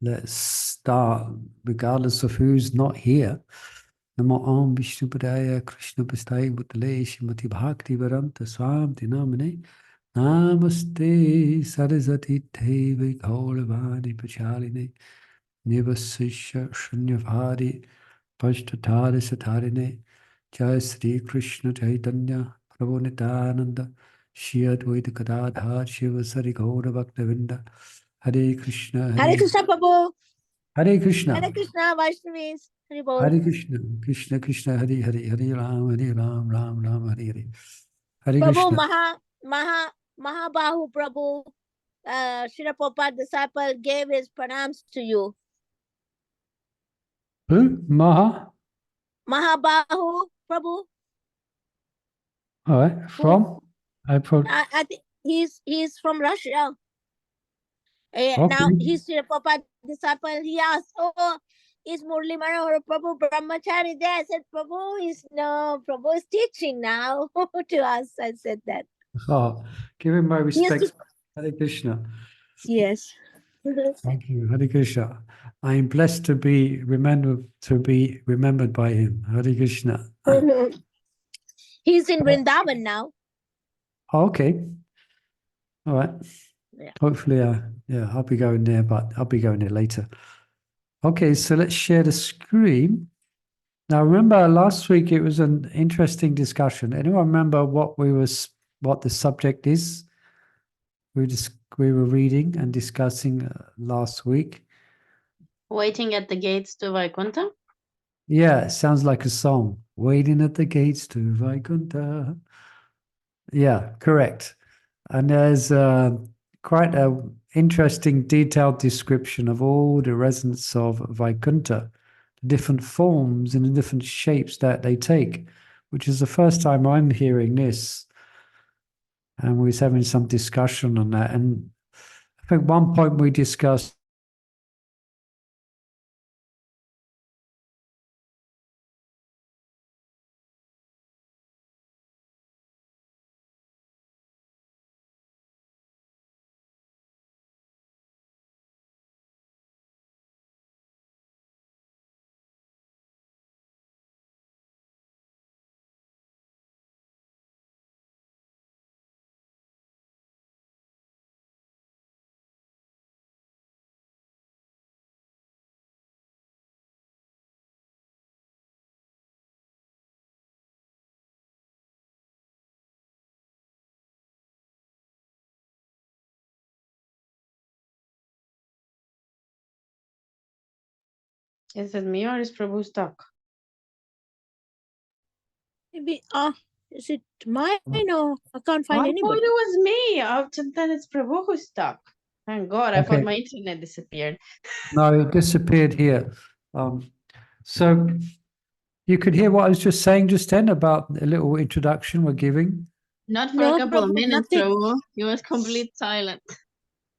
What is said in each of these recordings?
Let's start, regardless of who's not here. Namo Om Vishnu Padaya Krishna Pastaya Bhutale Shrimati Bhakti Vedanta Swami Namane Namaste Saraswati Devi Gauravani Pachaline Nivasisha Shunyavadi Pashtatari Satarine Jai Sri Krishna Chaitanya Prabhu Nityananda Shri Advaita Gadadhar Shiva Sari Gaura Bhaktavinda Hare Krishna Hare Krishna, Prabhu. Hare Krishna. Hare Krishna, Vaishnavas. Hare Bol. Hare Krishna, Krishna Krishna, Hare Hare, Hare Ram, Ram Ram, Hare Hare. Hare Prabhu, Krishna. Mahabahu Prabhu, Srila Prabhupada disciple gave his pranams to you. Who? Mahabahu Prabhu. All right. From? I think he's from Russia. Okay. Now he's Srila Prabhupada disciple. He asked, "Oh, is Murli Manohara Prabhu Brahmachari there?" I said, Prabhu is teaching now to us. I said that. Oh, give him my respect. Hare Krishna. Yes. Thank you, Hare Krishna. I am blessed to be remembered by him. Hare Krishna. He's in Vrindavan now. Okay. All right. Yeah. Hopefully, I'll be going there, but I'll be going there later. Okay, so let's share the screen. Now, remember last week it was an interesting discussion. Anyone remember what the subject is? We were reading and discussing last week. Waiting at the gates to Vaikuntha? Yeah, it sounds like a song. Waiting at the gates to Vaikuntha. Yeah, correct. And there's quite an interesting detailed description of all the resonance of Vaikuntha, the different forms and the different shapes that they take, which is the first time I'm hearing this. And we was having some discussion on that. And I think one point we discussed Is it me or is Prabhu stuck? Maybe, is it mine or I can't find I anybody? thought it was me. Then it's Prabhu who's stuck. Thank God, I thought my internet disappeared. No, it disappeared here. So you could hear what I was just saying just then about a little introduction we're giving. Not for a couple of minutes, nothing. Prabhu. You was complete silent.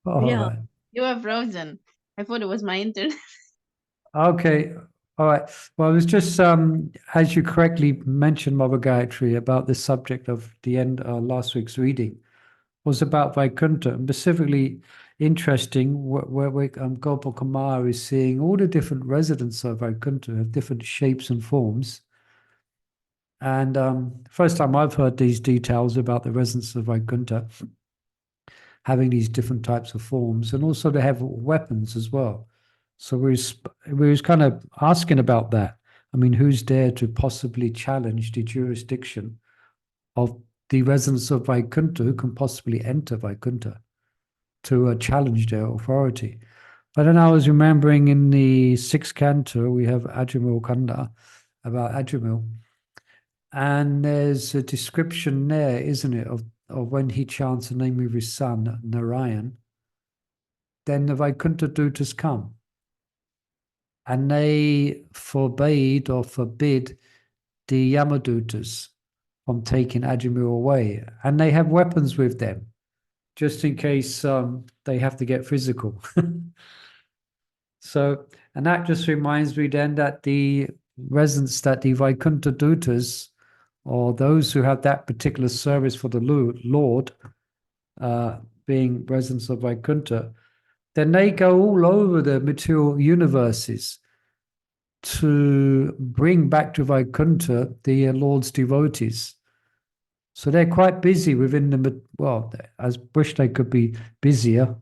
Oh, Yeah. right. You were frozen. I thought it was my internet. Okay. All right. Well, it was just as you correctly mentioned, Mother Gayatri, about the subject of the end last week's reading was about Vaikuntha, and specifically interesting where Gopal Kumar is seeing all the different residents of Vaikuntha have different shapes and forms. And first time I've heard these details about the residents of Vaikuntha having these different types of forms, and also they have weapons as well. So we was kind of asking about that. I mean, who's there to possibly challenge the jurisdiction of the residents of Vaikuntha who can possibly enter Vaikuntha to challenge their authority? But then I was remembering in the sixth canto, we have Ajamil Kanda, about Ajamil. And there's a description there, isn't it, of when he chants the name of his son, Narayan, then the Vaikuntha Dutas come. And they forbade or forbid the Yamadutas from taking Ajamil away. And they have weapons with them, just in case they have to get physical. So, and that just reminds me then that the residents, that the Vaikuntha Dutas, or those who have that particular service for the Lord, being residents of Vaikuntha, then they go all over the material universes to bring back to Vaikuntha the Lord's devotees. So they're quite busy within the, well, I wish they could be busier,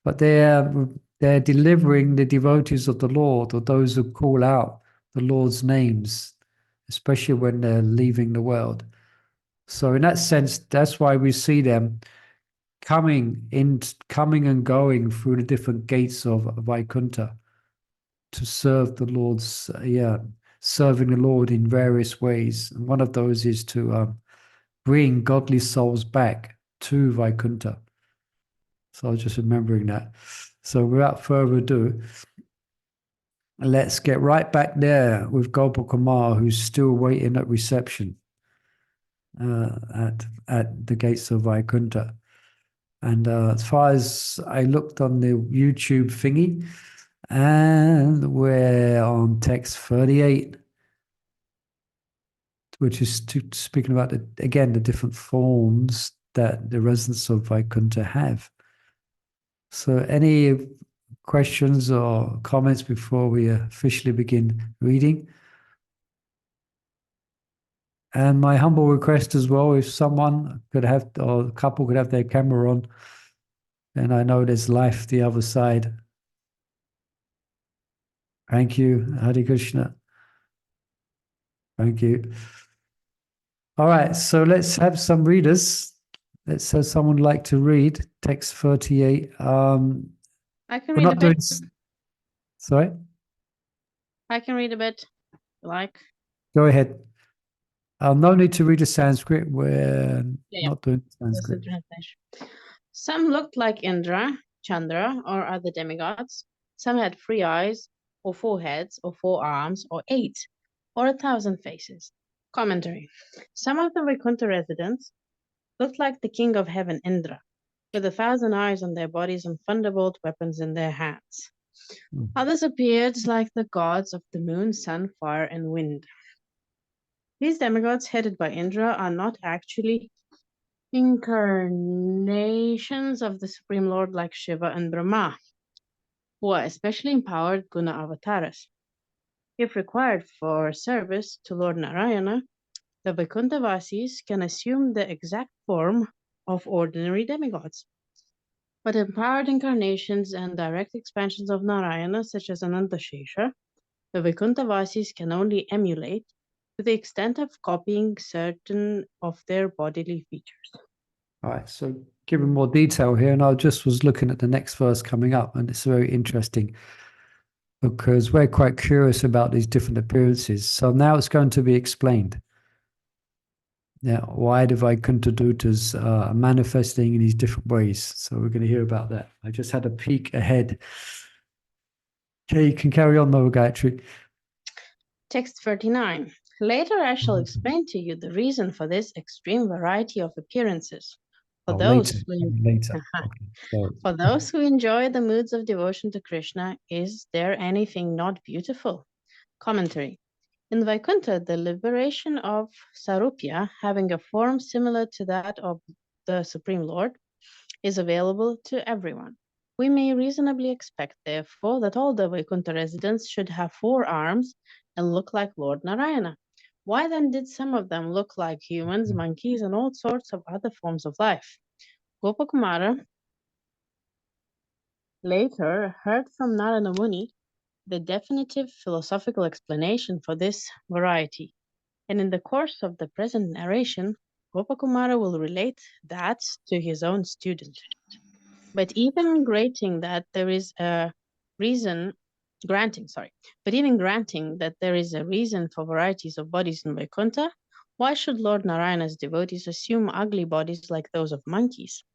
but they're delivering the devotees of the Lord, or those who call out the Lord's names, especially when they're leaving the world. So in that sense, that's why we see them coming and going through the different gates of Vaikuntha to serve the Lord's, serving the Lord in various ways. And one of those is to bring godly souls back to Vaikuntha. So I was just remembering that. So without further ado, let's get right back there with Gopal Kumar, who's still waiting at reception at the gates of Vaikuntha. And as far as I looked on the YouTube thingy, and we're on text 38, which is speaking about, the different forms that the residents of Vaikuntha have. So any questions or comments before we officially begin reading? And my humble request as well, if someone could have, or a couple could have their camera on, and I know there's life the other side. Thank you, Hare Krishna. Thank you. All right, so let's have some readers. Let's have someone like to read text 38. I can We're read not a doing. bit. Sorry, I can read a bit. Like, go ahead. No need to read the Sanskrit. We're Yeah. not doing that's the Sanskrit. translation. Some looked like Indra, Chandra, or other demigods. Some had 3 eyes, or 4 heads, or 4 arms, or 8, or 1,000 faces. Commentary. Some of the Vaikuntha residents looked like the king of heaven, Indra, with 1,000 eyes on their bodies and thunderbolt weapons in their hands. Mm. Others appeared like the gods of the moon, sun, fire, and wind. These demigods, headed by Indra, are not actually incarnations of the Supreme Lord like Shiva and Brahma, who are especially empowered guna avatars. If required for service to Lord Narayana, the Vaikuntha-vasis can assume the exact form of ordinary demigods. But empowered incarnations and direct expansions of Narayana, such as Anantashesha, the Vaikuntha-vasis can only emulate to the extent of copying certain of their bodily features. All right, so giving more detail here, and I just was looking at the next verse coming up, and it's very interesting because we're quite curious about these different appearances. So now it's going to be explained. Now, why the Vaikuntha-dutas are manifesting in these different ways. So we're going to hear about that. I just had a peek ahead. Okay, you can carry on, Mother Gayatri. Text 39. Later I shall explain to you the reason for this extreme variety of appearances. For those later. Okay, sorry. For those who enjoy the moods of devotion to Krishna, is there anything not beautiful? Commentary. In Vaikuntha, the liberation of Sarupya, having a form similar to that of the Supreme Lord, is available to everyone. We may reasonably expect, therefore, that all the Vaikuntha residents should have 4 arms and look like Lord Narayana. Why then did some of them look like humans, monkeys, and all sorts of other forms of life? Gopakumara later heard from Narada Muni the definitive philosophical explanation for this variety, and in the course of the present narration, Gopakumara will relate that to his own student. But even granting that there is a reason for varieties of bodies in Vaikuntha, why should Lord Narayana's devotees assume ugly bodies like those of monkeys?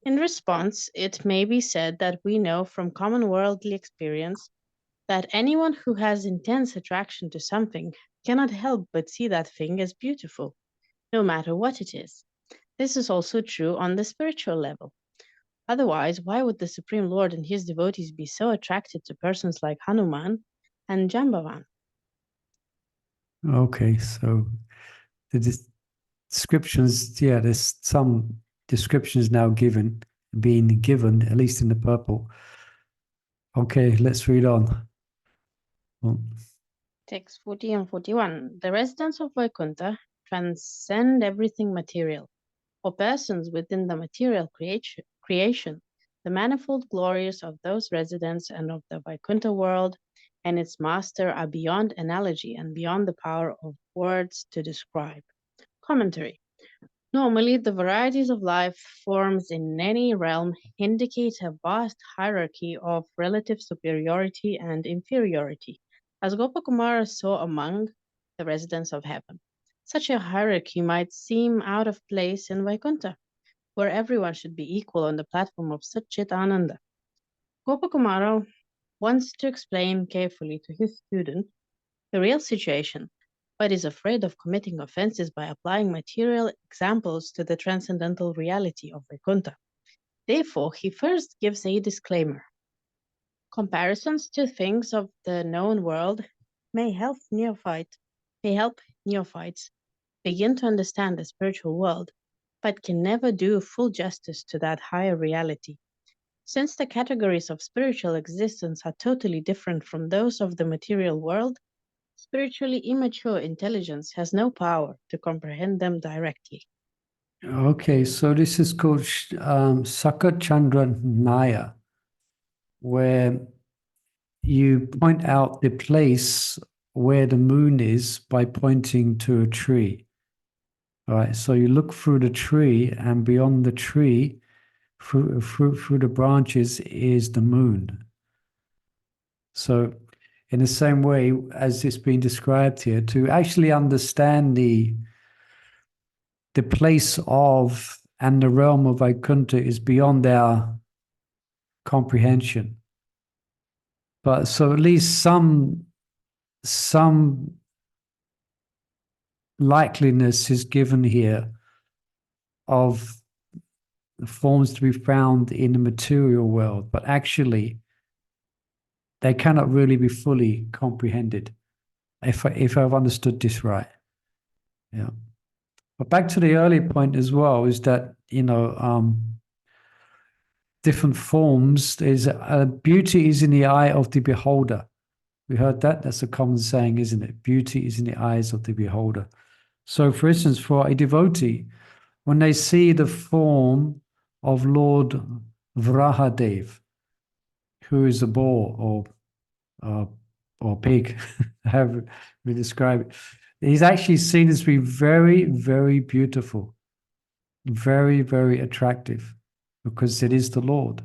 In response, it may be said that we know from common worldly experience that anyone who has intense attraction to something cannot help but see that thing as beautiful, no matter what it is. This is also true on the spiritual level. Otherwise, why would the Supreme Lord and his devotees be so attracted to persons like Hanuman and Jambavan? Okay, so the descriptions, there's some descriptions now given being given, at least in the purple. Okay, let's read on. Text 40 and 41. The residents of Vaikuntha transcend everything material. For persons within the material creation, the manifold glories of those residents and of the Vaikuntha world and its master are beyond analogy and beyond the power of words to describe. Commentary. Normally, the varieties of life forms in any realm indicate a vast hierarchy of relative superiority and inferiority, as Gopakumara saw among the residents of heaven. Such a hierarchy might seem out of place in Vaikuntha, where everyone should be equal on the platform of Satchitananda. Gopakumara wants to explain carefully to his student the real situation, but is afraid of committing offenses by applying material examples to the transcendental reality of Vaikuntha. Therefore, he first gives a disclaimer. Comparisons to things of the known world may help neophytes begin to understand the spiritual world, but can never do full justice to that higher reality. Since the categories of spiritual existence are totally different from those of the material world, spiritually immature intelligence has no power to comprehend them directly. Okay, so this is called Sakachandra Naya, where you point out the place where the moon is by pointing to a tree. All right, so you look through the tree, and beyond the tree, through the branches, is the moon. So in the same way as it's been described here, to actually understand the place of and the realm of Vaikuntha is beyond our comprehension. But so at least some likeliness is given here of the forms to be found in the material world, but actually they cannot really be fully comprehended, if I've understood this right. Yeah. But back to the earlier point as well, is that, different forms, there's beauty is in the eye of the beholder. We heard that. That's a common saying, isn't it? Beauty is in the eyes of the beholder. So, for instance, for a devotee, when they see the form of Lord Vrahadev, who is a boar or pig, however we describe it, he's actually seen as being very, very beautiful, very, very attractive, because it is the Lord.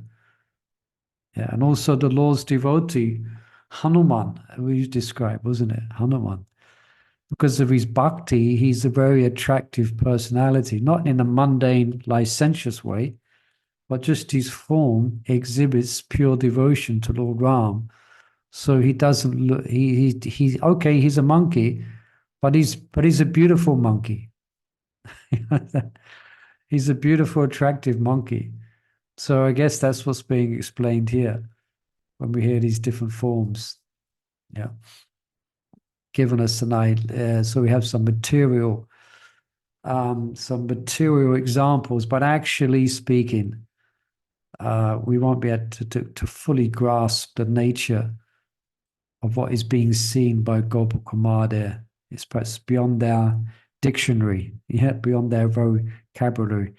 Yeah, and also the Lord's devotee, Hanuman, we described, wasn't it? Hanuman. Because of his bhakti, he's a very attractive personality, not in a mundane, licentious way, but just his form exhibits pure devotion to Lord Ram. So he doesn't look, he's okay, he's a monkey, but he's a beautiful monkey. He's a beautiful, attractive monkey. So I guess that's what's being explained here when we hear these different forms. Yeah. Given us tonight, so we have some material examples, but actually speaking, we won't be able to fully grasp the nature of what is being seen by Gopakumar there. It's perhaps beyond our dictionary, beyond their vocabulary.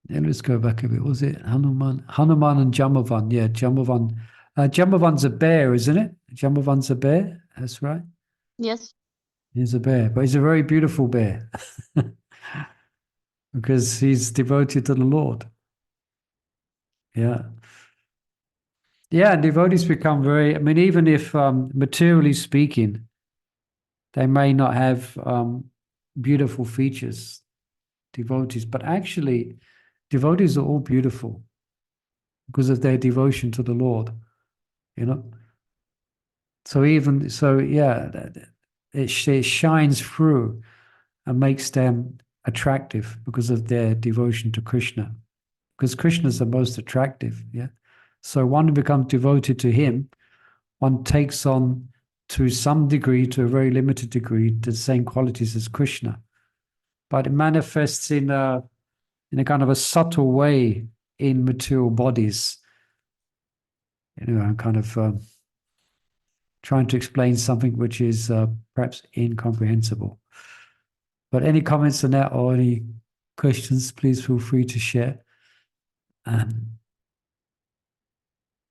Let's go back a bit. Was it Hanuman and Jambavan? Yeah, Jambavan. Jambavan's a bear, isn't it? Jambavan's a bear. That's right. Yes. He's a bear, but he's a very beautiful bear because he's devoted to the Lord. Yeah. Yeah, devotees become very, even if materially speaking, they may not have beautiful features, devotees, but actually devotees are all beautiful because of their devotion to the Lord, So it shines through and makes them attractive because of their devotion to Krishna. Because Krishna is the most attractive, yeah. So one who becomes devoted to him, one takes on to some degree, to a very limited degree, the same qualities as Krishna. But it manifests in in a kind of a subtle way in material bodies. I'm kind of trying to explain something which is perhaps incomprehensible. But any comments on that or any questions, please feel free to share.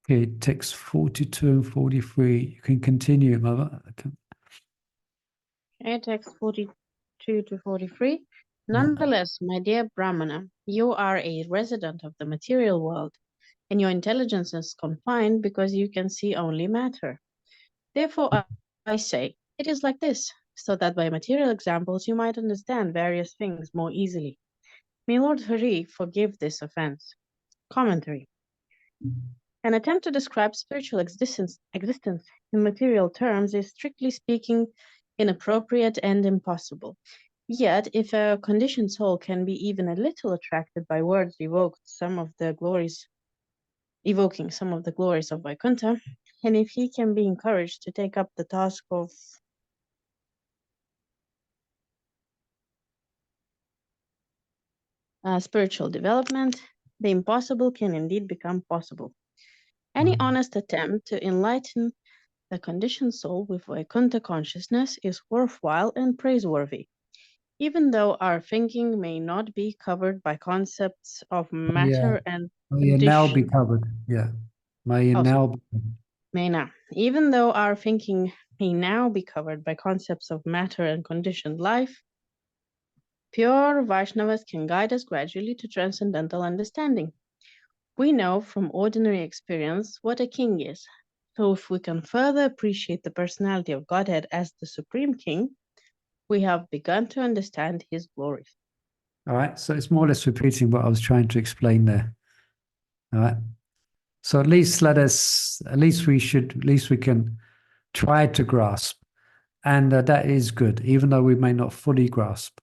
Okay, text 42 and 43. You can continue, Mother. Okay, text 42 to 43. Nonetheless, my dear Brahmana, you are a resident of the material world, and your intelligence is confined because you can see only matter. Therefore, I say, it is like this, so that by material examples you might understand various things more easily. May Lord Hari forgive this offense. Commentary. An attempt to describe spiritual existence in material terms is, strictly speaking, inappropriate and impossible. Yet, if a conditioned soul can be even a little attracted by words evoking some of the glories of Vaikuntha, and if he can be encouraged to take up the task of spiritual development, the impossible can indeed become possible. Any honest attempt to enlighten the conditioned soul with Vaikuntha consciousness is worthwhile and praiseworthy, even though our thinking may not be covered by concepts of matter and May now be condition. covered. Yeah. May now be covered. May now. Even though our thinking may now be covered by concepts of matter and conditioned life, pure Vaisnavas can guide us gradually to transcendental understanding. We know from ordinary experience what a king is. So if we can further appreciate the personality of Godhead as the Supreme King, we have begun to understand his glories. All right. So it's more or less repeating what I was trying to explain there. All right. So at least we can try to grasp. And that is good, even though we may not fully grasp.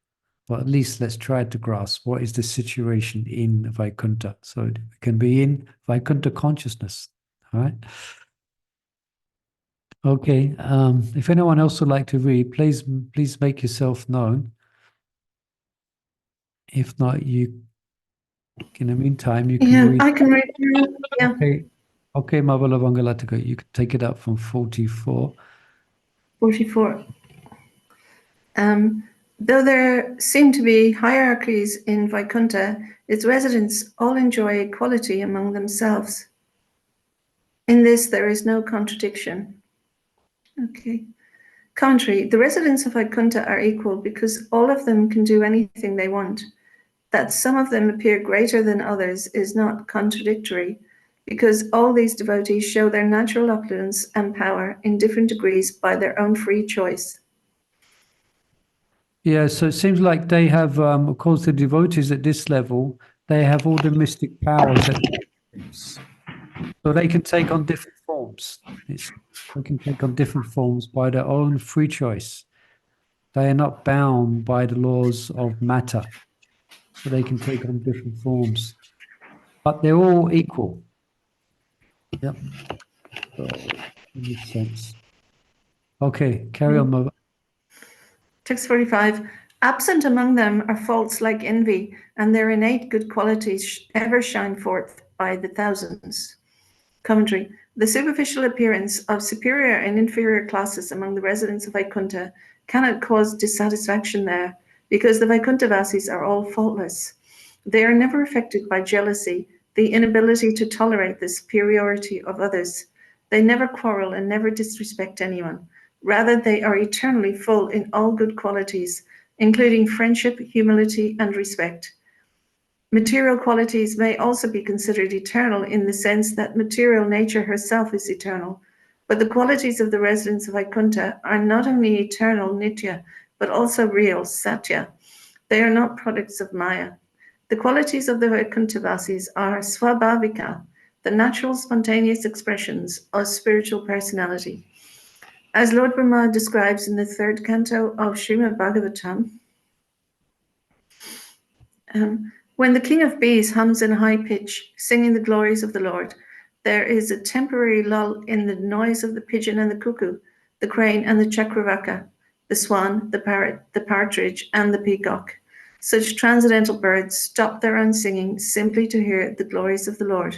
But at least let's try to grasp what is the situation in Vaikuntha. So it can be in Vaikuntha consciousness. All right. Okay. If anyone else would like to read, please make yourself known. If not, in the meantime, you can read. I can read. Yeah. Okay, Mabala Vangalataka, you can take it up from 44. 44. Though there seem to be hierarchies in Vaikuntha, its residents all enjoy equality among themselves. In this, there is no contradiction. Okay. Commentary. The residents of Vaikuntha are equal because all of them can do anything they want. That some of them appear greater than others is not contradictory, because all these devotees show their natural opulence and power in different degrees by their own free choice. Yeah, so it seems like they have, of course, the devotees at this level, they have all the mystic powers so they can take on different forms. They can take on different forms by their own free choice. They are not bound by the laws of matter, so they can take on different forms. But they're all equal. Yep. So in this sense. Okay, carry on, Mother. Text 45. Absent among them are faults like envy, and their innate good qualities ever shine forth by the thousands. Commentary. The superficial appearance of superior and inferior classes among the residents of Vaikuntha cannot cause dissatisfaction there, because the Vaikuntha-vasis are all faultless. They are never affected by jealousy, the inability to tolerate the superiority of others. They never quarrel and never disrespect anyone. Rather, they are eternally full in all good qualities, including friendship, humility, and respect. Material qualities may also be considered eternal in the sense that material nature herself is eternal, but the qualities of the residents of Vaikuntha are not only eternal, nitya, but also real, satya. They are not products of Maya. The qualities of the Vaikuntha-vasis are swabhavika, the natural spontaneous expressions of spiritual personality. As Lord Brhma describes in the third canto of Srimad Bhagavatam, when the king of bees hums in a high pitch, singing the glories of the Lord, there is a temporary lull in the noise of the pigeon and the cuckoo, the crane and the chakravaka, the swan, the parrot, the partridge, and the peacock. Such transcendental birds stop their own singing simply to hear the glories of the Lord.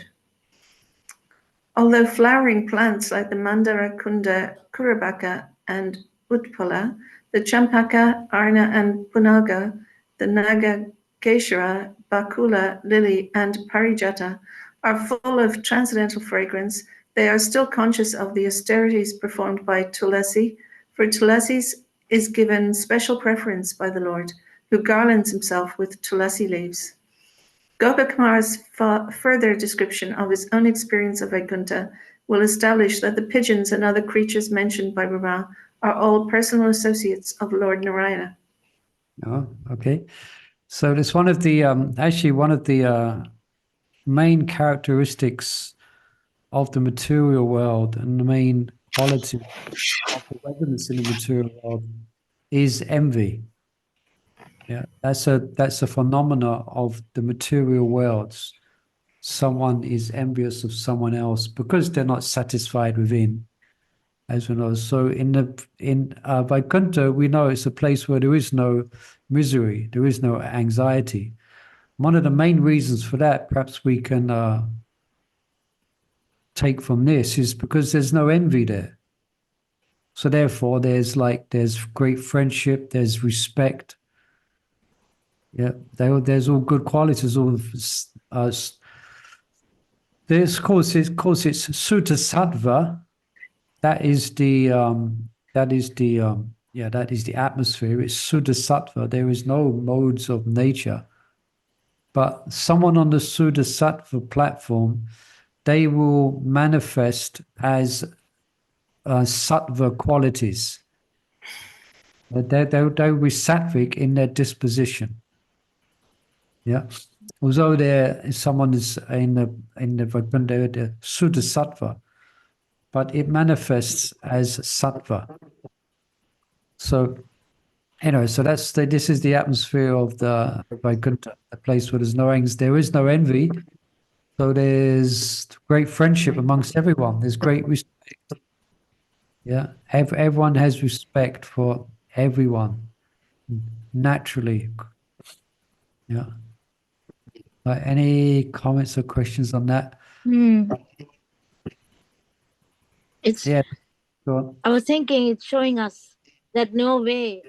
Although flowering plants like the Mandara, Kunda, Kurabaka, and Utpala, the Champaka, Arna, and Punaga, the Nagakeshara, Bakula, Lily, and Parijata are full of transcendental fragrance, they are still conscious of the austerities performed by Tulasi, for Tulasi is given special preference by the Lord, who garlands himself with Tulasi leaves. Gopakumar's further description of his own experience of Vaikuntha will establish that the pigeons and other creatures mentioned by Brahma are all personal associates of Lord Narayana. Oh, okay. So it's one of the actually one of the main characteristics of the material world, and the main quality of the evidence in the material world is envy. Yeah, that's a phenomena of the material worlds. Someone is envious of someone else because they're not satisfied within, as we know. So in Vaikuntha, we know it's a place where there is no misery, there is no anxiety. One of the main reasons for that, perhaps we can take from this, is because there's no envy there. So therefore, there's great friendship, there's respect. Yeah, there's all good qualities. All there's of course it's Sutta Sattva. That is the atmosphere. It's Sutta Sattva. There is no modes of nature. But someone on the Sutta Sattva platform, they will manifest as sattva qualities. They'll be sattvic in their disposition. Yeah. Although someone is in the Vaikuntha, the Sutta Sattva, but it manifests as sattva. So, so this is the atmosphere of the Vaikuntha, a place where there is no envy. So there's great friendship amongst everyone. There's great respect. Yeah, everyone has respect for everyone naturally. Yeah. Any comments or questions on that? It's Yeah. Go on. I was thinking it's showing us that no way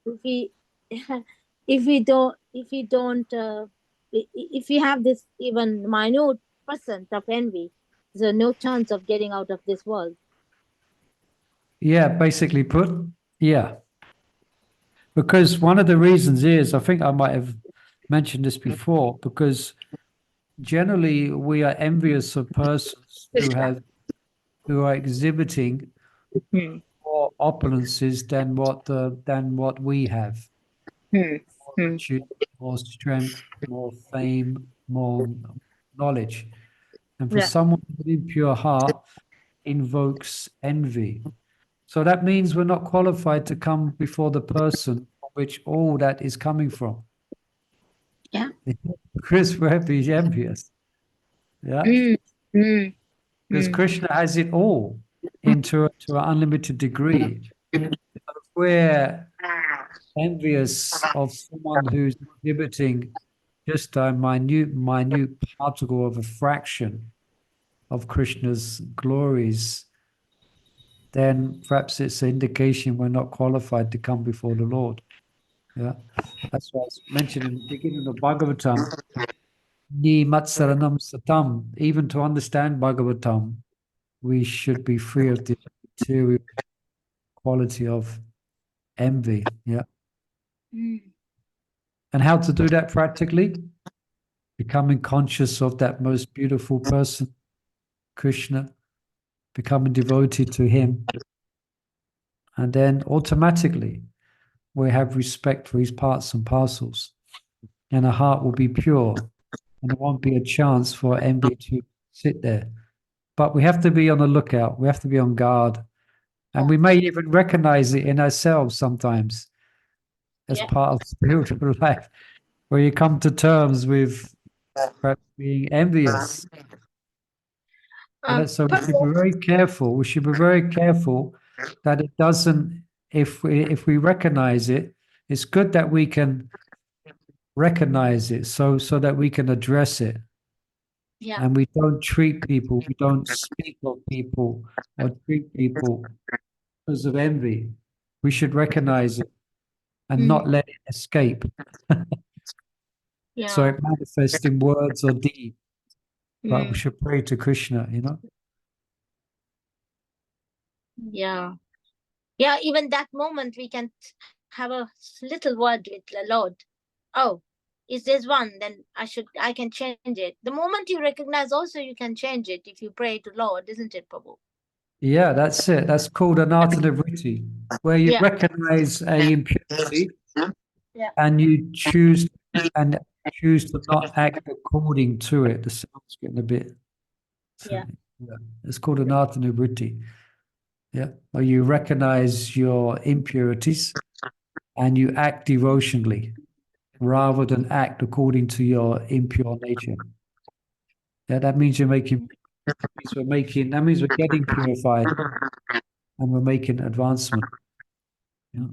if we have this even minute percent of envy, there's no chance of getting out of this world. Yeah, basically put, yeah. Because one of the reasons is, I think I might have mentioned this before, because generally we are envious of persons who are exhibiting more opulences than what we have. More virtue, more strength, more fame, more knowledge. And for someone with an impure heart invokes envy. So that means we're not qualified to come before the person from which all that is coming from. Yeah. Because we're envious. Yeah. Because Krishna has it all to an unlimited degree. If we're envious of someone who's exhibiting just a minute particle of a fraction of Krishna's glories, then perhaps it's an indication we're not qualified to come before the Lord. Yeah, that's what I mentioned in the beginning of Bhagavatam. Ni matsaranam satam. Even to understand Bhagavatam, we should be free of the material quality of envy. Yeah. And how to do that practically? Becoming conscious of that most beautiful person, Krishna, becoming devotee to him. And then automatically we have respect for his parts and parcels. And our heart will be pure. And there won't be a chance for envy to sit there. But we have to be on the lookout. We have to be on guard. And we may even recognize it in ourselves sometimes as part of spiritual life, where you come to terms with perhaps being envious. So we should be very careful. We should be very careful that it doesn't, if we recognize it, it's good that we can recognize it so that we can address it. Yeah. And we don't treat people, we don't speak of people or treat people because of envy. We should recognize it and not let it escape. Yeah. So it manifests in words or deed. But we Mm. should pray to Krishna, you know? Yeah. Yeah, even that moment we can have a little word with the Lord. Oh, is this one? Then I can change it. The moment you recognize also you can change it if you pray to Lord, isn't it, Prabhu? Yeah, that's it. That's called anartha-nivritti, where you Yeah. recognize a impurity Yeah. and you choose to not act according to it. The sound's getting a bit. Yeah. Yeah. It's called anartha-nivritti. Yeah, where you recognize your impurities and you act devotionally rather than act according to your impure nature. Yeah, that means that means we're getting purified and we're making advancement. Yeah.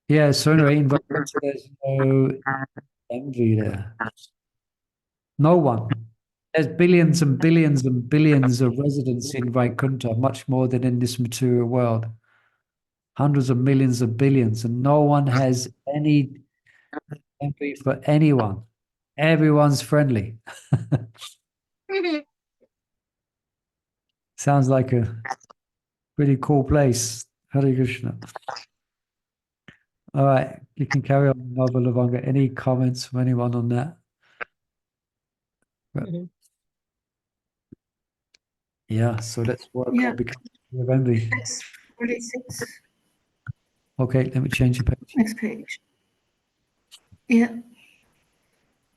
Yeah, so anyway, in Vaikuntha, there's no envy there. No one. There's billions and billions and billions of residents in Vaikuntha, much more than in this material world. Hundreds of millions of billions, and no one has any envy for anyone. Everyone's friendly. Sounds like a pretty cool place. Hare Krishna. All right, you can carry on, Nava Lavanga. Any comments from anyone on that? Mhm. Yeah, so let's work Yeah. on becoming of envy. Text 46. Okay, let me change the page. Next page. Yeah.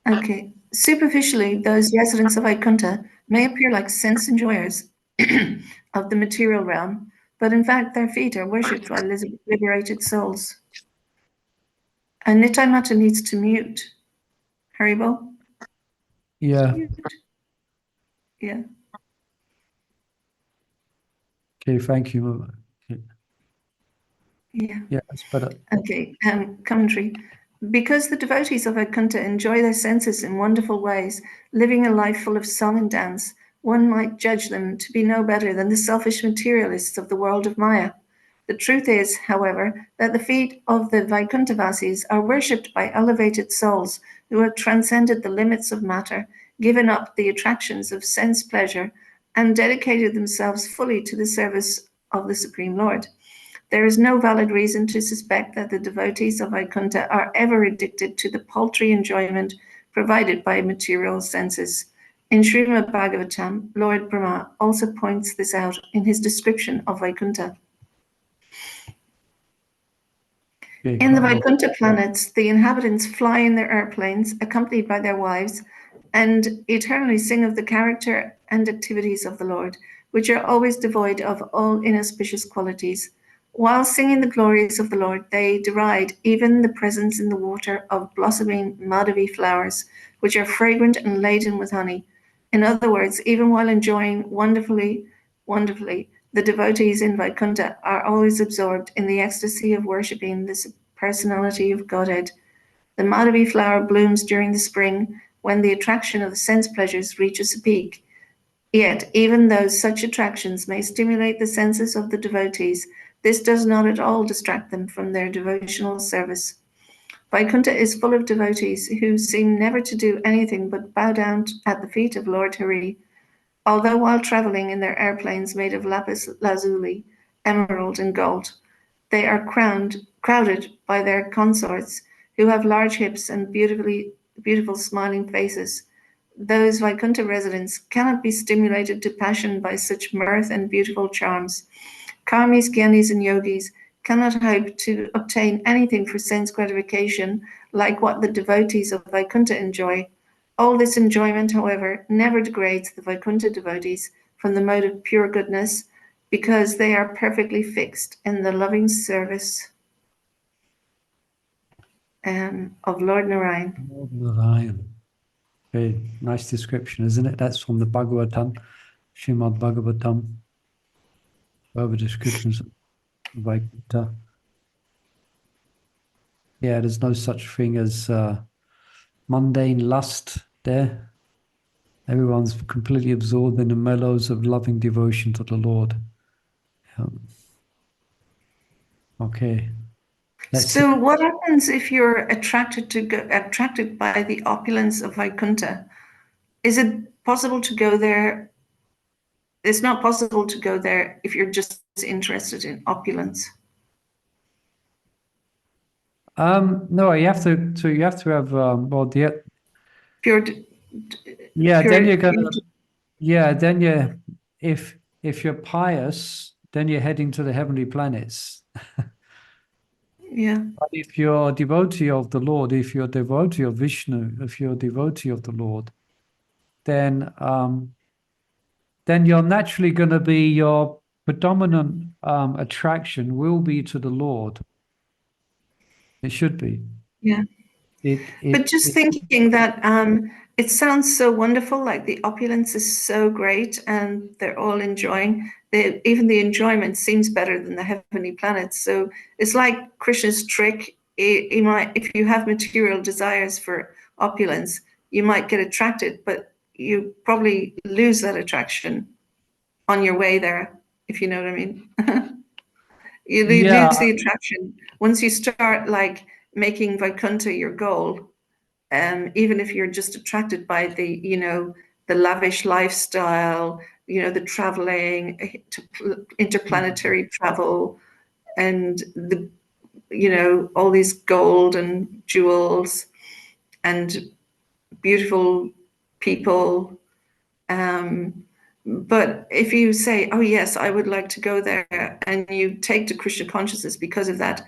Okay. Superficially, those residents of Vaikuntha may appear like sense enjoyers of the material realm, but in fact, their feet are worshipped by liberated souls. And Nitai Mata needs to mute. Haribo? Yeah. Yeah. Okay, thank you. Mama. Okay. Yeah. Yeah, that's better. Okay, commentary. Because the devotees of Vaikuntha enjoy their senses in wonderful ways, living a life full of song and dance, one might judge them to be no better than the selfish materialists of the world of Maya. The truth is, however, that the feet of the Vaikuntha-vasis are worshipped by elevated souls who have transcended the limits of matter, given up the attractions of sense pleasure, and dedicated themselves fully to the service of the Supreme Lord. There is no valid reason to suspect that the devotees of Vaikuntha are ever addicted to the paltry enjoyment provided by material senses. In Srimad Bhagavatam, Lord Brahma also points this out in his description of Vaikuntha. Okay, In the quite a lot. Vaikuntha planets, the inhabitants fly in their airplanes, accompanied by their wives, and eternally sing of the character and activities of the Lord, which are always devoid of all inauspicious qualities. While singing the glories of the Lord, they deride even the presence in the water of blossoming Madhavi flowers, which are fragrant and laden with honey. In other words, even while enjoying wonderfully, the devotees in Vaikuntha are always absorbed in the ecstasy of worshipping this personality of Godhead. The Madhavi flower blooms during the spring when the attraction of the sense pleasures reaches a peak. Yet, even though such attractions may stimulate the senses of the devotees, this does not at all distract them from their devotional service. Vaikuntha is full of devotees who seem never to do anything but bow down at the feet of Lord Hari. Although while traveling in their airplanes made of lapis lazuli, emerald, and gold, they are crowded by their consorts who have large hips and beautiful smiling faces. Those Vaikuntha residents cannot be stimulated to passion by such mirth and beautiful charms. Karmis, Gyanis, and Yogis cannot hope to obtain anything for sense gratification like what the devotees of Vaikuntha enjoy. All this enjoyment, however, never degrades the Vaikuntha devotees from the mode of pure goodness, because they are perfectly fixed in the loving service of Lord Narayan. Lord Narayan. Okay, nice description, isn't it? That's from the Bhagavatam, Srimad Bhagavatam. Further descriptions of Vaikuntha. Yeah, there's no such thing as mundane lust there. Everyone's completely absorbed in the mellows of loving devotion to the Lord. Okay. Let's see. So what happens if you're attracted by the opulence of Vaikuntha? Is it possible to go there? It's not possible to go there if you're just interested in opulence. No, you have to have well the If you're, yeah, if you're, then you're gonna yeah, then you if you're pious, then you're heading to the heavenly planets. yeah, But if you're a devotee of the Lord, if you're a devotee of Vishnu, if you're a devotee of the Lord, then you're naturally going to be your predominant attraction will be to the Lord. It should be. yeah. But just thinking that it sounds so wonderful, like the opulence is so great and they're all enjoying. Even the enjoyment seems better than the heavenly planets. So it's like Krishna's trick. He might, if you have material desires for opulence, you might get attracted, but you probably lose that attraction on your way there, if you know what I mean. You Yeah, lose the attraction once you start like making Vaikuntha your goal. Even if you're just attracted by the, the lavish lifestyle, the traveling, interplanetary travel, and all these gold and jewels and beautiful people. But if you say, oh yes, I would like to go there, and you take to Krishna consciousness because of that,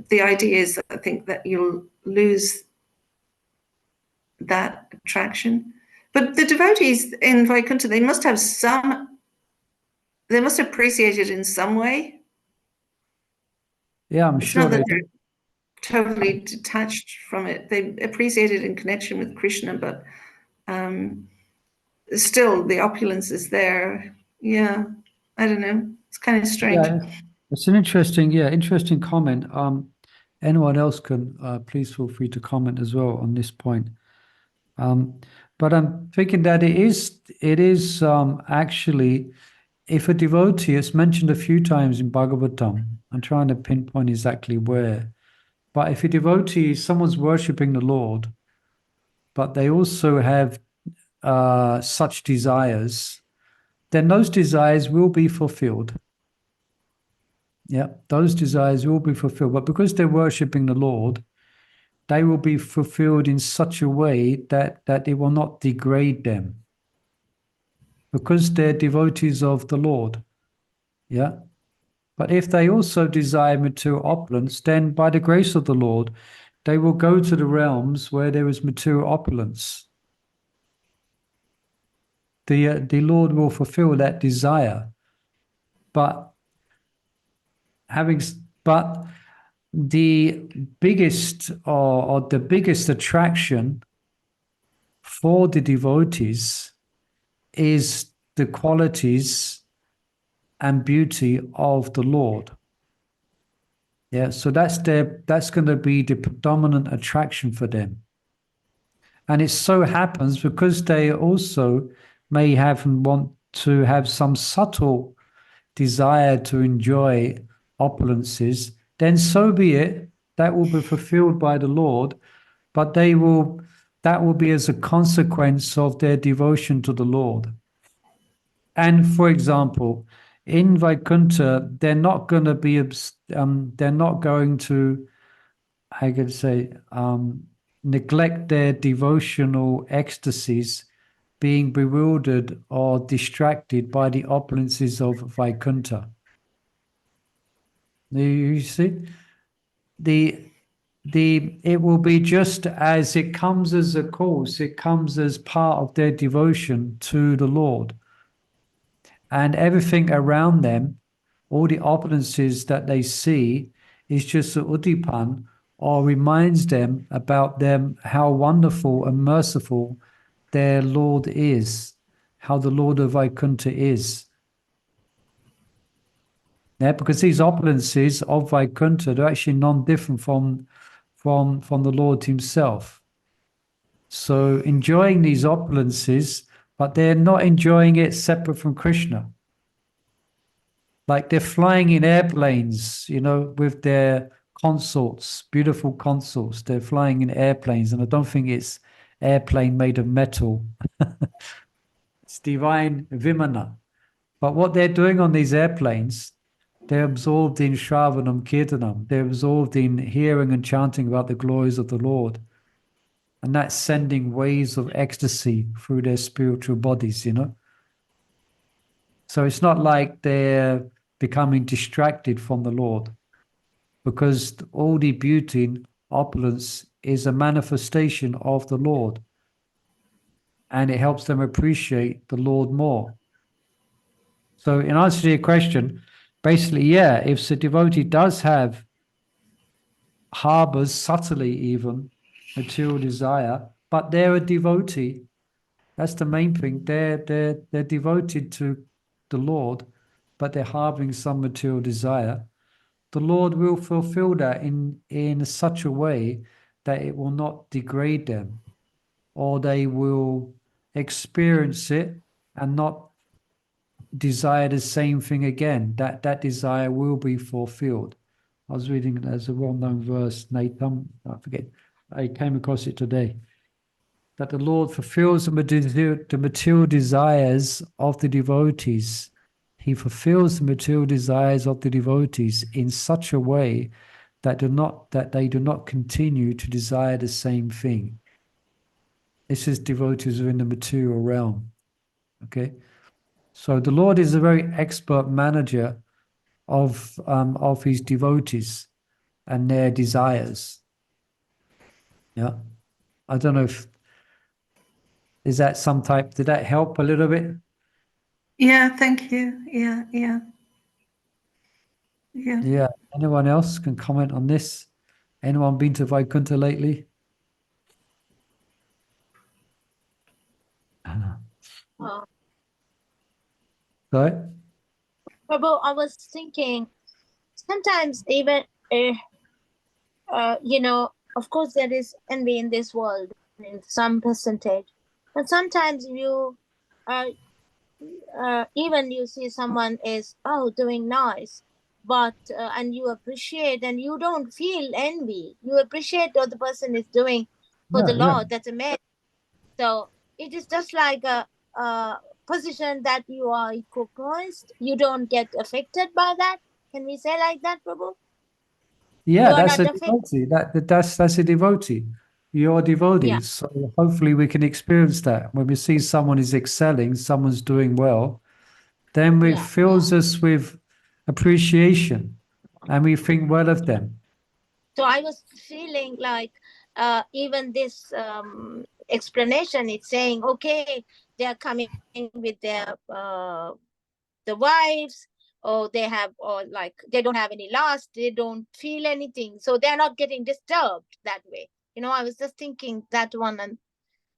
the idea is that I think that you'll lose that attraction. But the devotees in Vaikuntha, they must appreciate it in some way. yeah, I'm It's sure not they that do. they're totally detached from it. They appreciate it in connection with Krishna, but still the opulence is there. Yeah, I don't know. It's kind of strange. Yeah, it's an interesting comment. Anyone else can please feel free to comment as well on this point. But I'm thinking that it is actually, if a devotee, it's mentioned a few times in Bhagavatam. I'm trying to pinpoint exactly where. But if a devotee, someone's worshipping the Lord, but they also have such desires, then those desires will be fulfilled. Yeah, those desires will be fulfilled. But because they're worshipping the Lord, they will be fulfilled in such a way that it will not degrade them. Because they're devotees of the Lord. Yeah. But if they also desire material opulence, then by the grace of the Lord, they will go to the realms where there is material opulence. The Lord will fulfill that desire. But the biggest or the biggest attraction for the devotees is the qualities and beauty of the Lord. Yeah, so that's going to be the predominant attraction for them. And it so happens because they also may want to have some subtle desire to enjoy opulences, then so be it. That will be fulfilled by the Lord, but that will be as a consequence of their devotion to the Lord. And for example, in Vaikuntha, they're not going to, I could say, neglect their devotional ecstasies, being bewildered or distracted by the opulences of Vaikuntha. You see, it will be just as it comes as a course, it comes as part of their devotion to the Lord. And everything around them, all the opulences that they see, is just a udipan, or reminds them about them how wonderful and merciful their Lord is, how the Lord of Vaikuntha is. Yeah, because these opulences of Vaikuntha, they're actually non-different from the Lord himself. So enjoying these opulences, but they're not enjoying it separate from Krishna. Like they're flying in airplanes, with their consorts, beautiful consorts. They're flying in airplanes, and I don't think it's airplane made of metal. It's divine vimana. But what they're doing on these airplanes, they're absorbed in Shravanam Kirtanam. They're absorbed in hearing and chanting about the glories of the Lord. And that's sending waves of ecstasy through their spiritual bodies, So it's not like they're becoming distracted from the Lord, because all the beauty and opulence is a manifestation of the Lord. And it helps them appreciate the Lord more. So in answer to your question, basically, yeah, if the devotee does harbors subtly even material desire, but they're a devotee, that's the main thing. They're devoted to the Lord, but they're harboring some material desire. The Lord will fulfill that in such a way that it will not degrade them, or they will experience it and not desire the same thing again. That desire will be fulfilled. I was reading, there's a well-known verse, Nathan, I forget, I came across it today, that the Lord fulfills the material desires of the devotees. He fulfills the material desires of the devotees in such a way that they do not continue to desire the same thing. This is devotees who are in the material realm. Okay, so the Lord is a very expert manager of his devotees and their desires. Yeah, I don't know if is that some type. Did that help a little bit? Yeah, thank you. Yeah. Yeah. Anyone else can comment on this? Anyone been to Vaikuntha lately? Uh, Sorry? Prabhu, I was thinking sometimes even, of course there is envy in this world in some percentage, but sometimes you, even you see someone is doing nice, but and you appreciate and you don't feel envy. You appreciate what the person is doing for the Yeah. Lord. That's amazing. So it is just like a position that you are equipoised. You don't get affected by that. Can we say like that, Prabhu? Yeah, You are that's not a affected. devotee. That's a devotee. You're a devotee. Yeah. So hopefully we can experience that. When we see someone is excelling, someone's doing well, then it fills us with appreciation and we think well of them. So I was feeling like even this explanation, it's saying, okay, they are coming with their the wives, or they have, or like they don't have any lust, they don't feel anything, so they're not getting disturbed that way. I was just thinking that one, and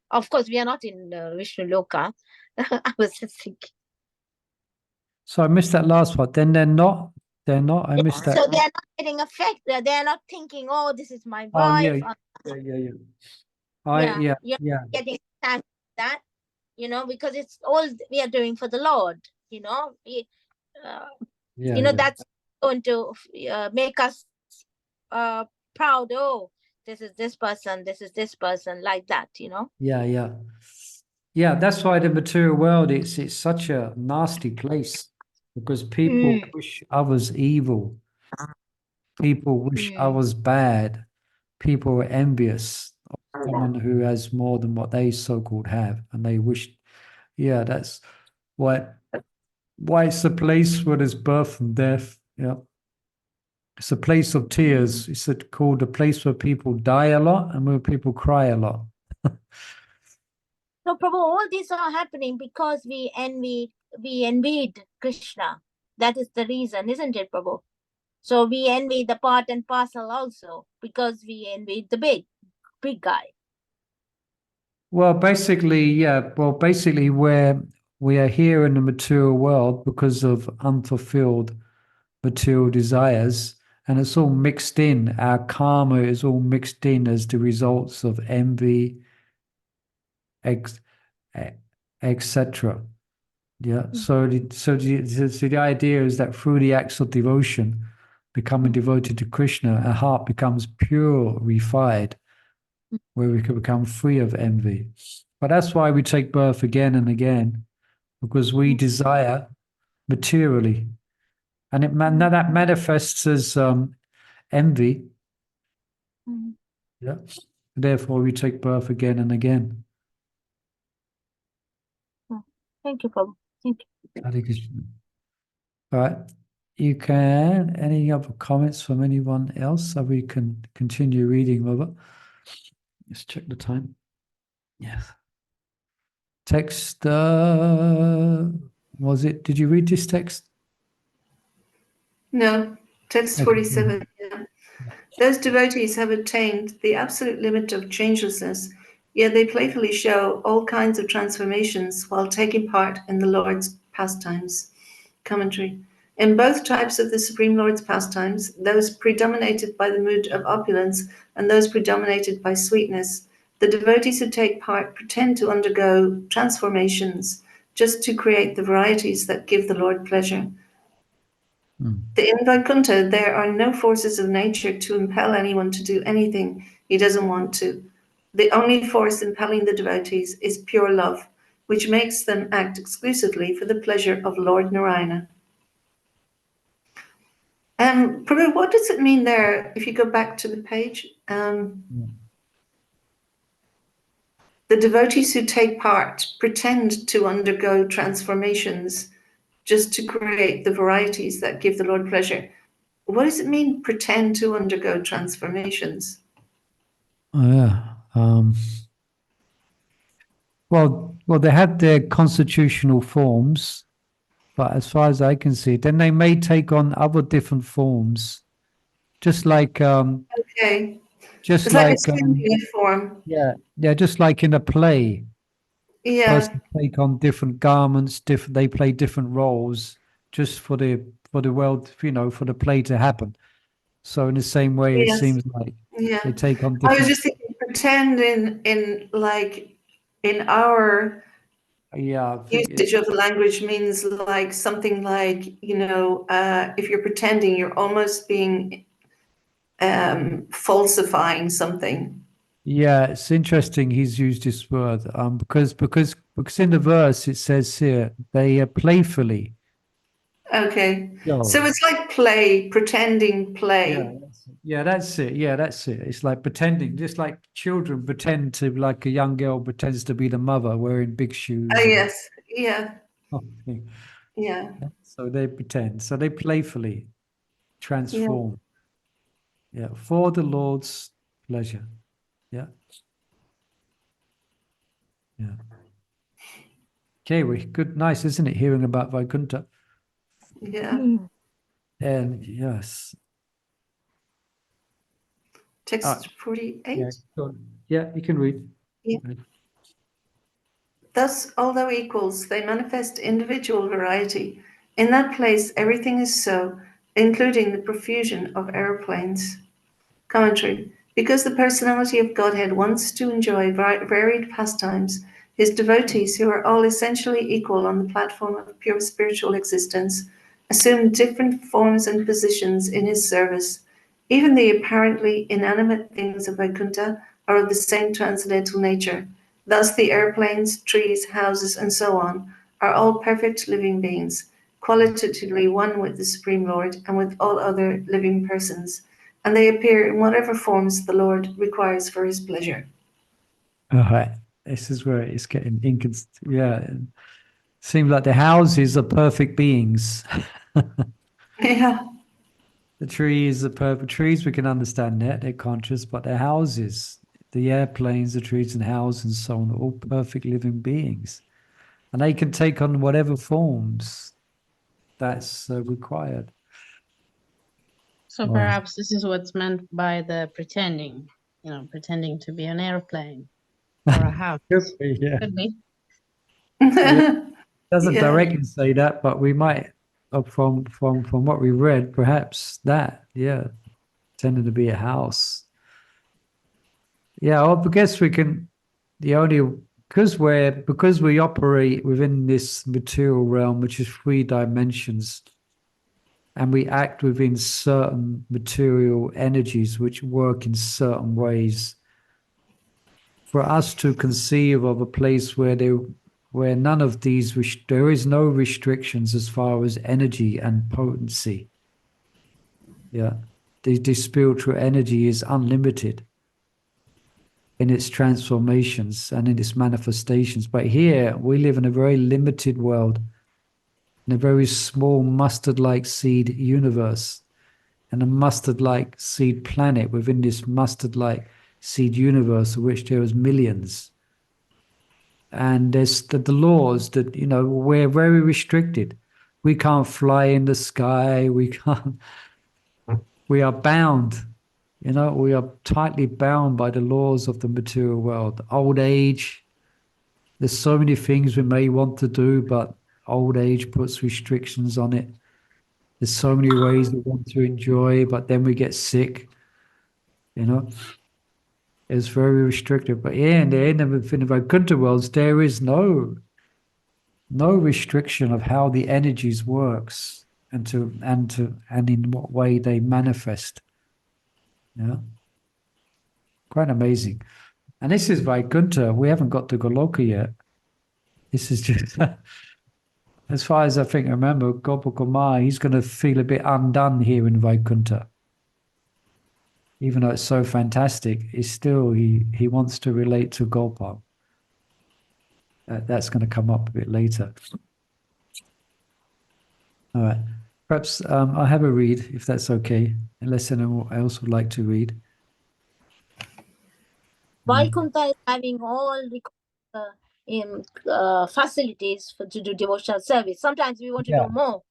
of course we are not in Vishnu Loka. I was just thinking. So I missed that last part. Then they're not. I missed that. So they're not getting affected. They're not thinking, oh, this is my Oh wife. yeah. You're getting attached to that, because it's all we are doing for the Lord. That's going to make us proud. Oh, this is this person, this is this person, like that. Yeah, that's why the material world it's such a nasty place, because people wish others evil, people wish others bad, people are envious of someone who has more than what they so-called have, and they wish. Yeah, that's why it's a place where there's birth and death. Yeah, it's a place of tears. It's called a place where people die a lot and where people cry a lot. So, Prabhu, all these are happening because we envied Krishna. That is the reason, isn't it, Prabhu? So we envy the part and parcel also, because we envied the big guy. Well, basically, where we are here in the material world because of unfulfilled material desires, and it's all mixed in. Our karma is all mixed in as the results of envy, etc. Yeah. So the idea is that through the acts of devotion, becoming devoted to Krishna, our heart becomes pure, refined, where we can become free of envy. But that's why we take birth again and again, because we desire materially, and that manifests as envy. Yeah. Therefore, we take birth again and again. Thank you, Prabhu. Thank you. Hare Krishna. All right. You can. Any other comments from anyone else? So we can continue reading, Robert. Let's check the time. Yes. Text. Was it? Did you read this text? No, text Okay. 47. Yeah. Those devotees have attained the absolute limit of changelessness, yet they playfully show all kinds of transformations while taking part in the Lord's pastimes. Commentary. In both types of the Supreme Lord's pastimes, those predominated by the mood of opulence and those predominated by sweetness, the devotees who take part pretend to undergo transformations just to create the varieties that give the Lord pleasure. In Vaikuntha, there are no forces of nature to impel anyone to do anything he doesn't want to. The only force impelling the devotees is pure love, which makes them act exclusively for the pleasure of Lord Narayana. Prabhu, what does it mean there, if you go back to the page? The devotees who take part pretend to undergo transformations just to create the varieties that give the Lord pleasure. What does it mean, pretend to undergo transformations? Oh, yeah. Well, they have their constitutional forms, but as far as I can see, then they may take on other different forms, just like Okay, just it's like like assuming a form. yeah, just like in a play, Yeah, persons take on different garments, they play different roles just for the world, for the play to happen. So in the same way, it yes, seems like yeah. they take on I was different. just thinking, pretend in like in our Yeah, I think usage of the language means like something like, if you're pretending, you're almost being falsifying something. yeah, it's interesting he's used this word because in the verse it says here they playfully. Okay, Yeah. so it's like play, pretending play. Yeah, that's it. Yeah, that's it. It's like pretending, just like children pretend to, like a young girl pretends to be the mother wearing big shoes. Oh yes, yeah, Okay. yeah. So they pretend. So they playfully transform. Yeah, for the Lord's pleasure. Yeah. Yeah. Okay, good, nice, isn't it? Hearing about Vaikuntha. Yeah. And yes. Text 48. Yeah, yeah, you can read. Yeah. Thus, although equals, they manifest individual variety. In that place, everything is so, including the profusion of aeroplanes. Commentary. Because the personality of Godhead wants to enjoy varied pastimes, his devotees, who are all essentially equal on the platform of pure spiritual existence, assume different forms and positions in his service. Even the apparently inanimate things of Vaikuntha are of the same transcendental nature. Thus, the airplanes, trees, houses, and so on are all perfect living beings, qualitatively one with the Supreme Lord and with all other living persons, and they appear in whatever forms the Lord requires for his pleasure. All right. This is where it's getting inconsistent. Yeah. It seems like the houses are perfect beings. Yeah. The trees are perfect trees. We can understand that. They're conscious, but the houses, the airplanes, the trees and houses and so on, are all perfect living beings. And they can take on whatever forms that's required. So Wow. perhaps this is what's meant by the pretending, pretending to be an airplane or a house. Could be, yeah. Could be. Doesn't Yeah. directly say that, but we might from what we read, perhaps that, yeah, tended to be a house. Yeah, well, I guess we can. The only because we operate within this material realm, which is 3 dimensions, and we act within certain material energies which work in certain ways. For us to conceive of a place where none of these there is no restrictions as far as energy and potency. Yeah, the spiritual energy is unlimited in its transformations and in its manifestations. But here we live in a very limited world, in a very small mustard-like seed universe, and a mustard-like seed planet within this mustard-like seed universe, of which there is millions. And there's the laws that, we're very restricted. We can't fly in the sky. We are bound. We are tightly bound by the laws of the material world. Old age, there's so many things we may want to do, but old age puts restrictions on it. There's so many ways we want to enjoy, but then we get sick. It's very restrictive. But yeah, in the Vaikuntha worlds, there is no restriction of how the energies works and in what way they manifest. Yeah. Quite amazing. And this is Vaikuntha. We haven't got to Goloka yet. This is just, as far as I remember, Gopakumar, he's going to feel a bit undone here in Vaikuntha. Even though it's so fantastic, he's still, he wants to relate to Gopal. That's going to come up a bit later. All right. Perhaps I'll have a read, if that's okay, unless anyone else would like to read. Vaikuntha is having all the facilities to do devotional service. Sometimes we want to do more,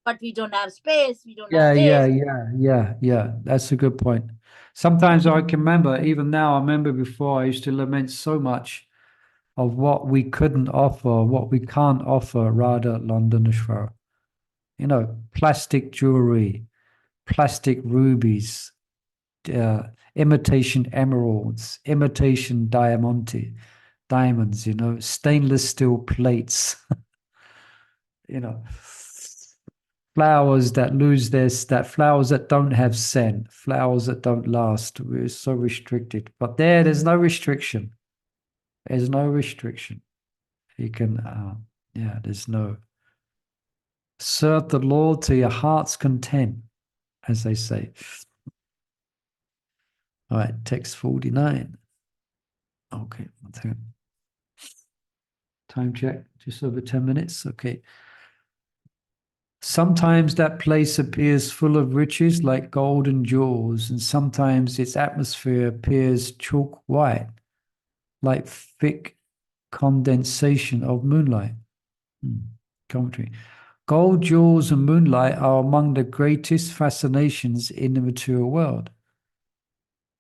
but we don't have space. We don't have this. Yeah. That's a good point. Sometimes I can remember, even now, I remember before I used to lament so much of what we couldn't offer, what we can't offer, Radha Londoneshwar. Plastic jewelry, plastic rubies, imitation emeralds, imitation diamonds, stainless steel plates, flowers that flowers that don't have scent, flowers that don't last. We're so restricted. But there's no restriction. There's no restriction. You can, there's no. Serve the Lord to your heart's content, as they say. All right, text 49. Okay, 1 second. Time check, just over 10 minutes. Okay. Sometimes that place appears full of riches like gold and jewels, and sometimes its atmosphere appears chalk white, like thick condensation of moonlight. Commentary. Gold, jewels, and moonlight are among the greatest fascinations in the material world.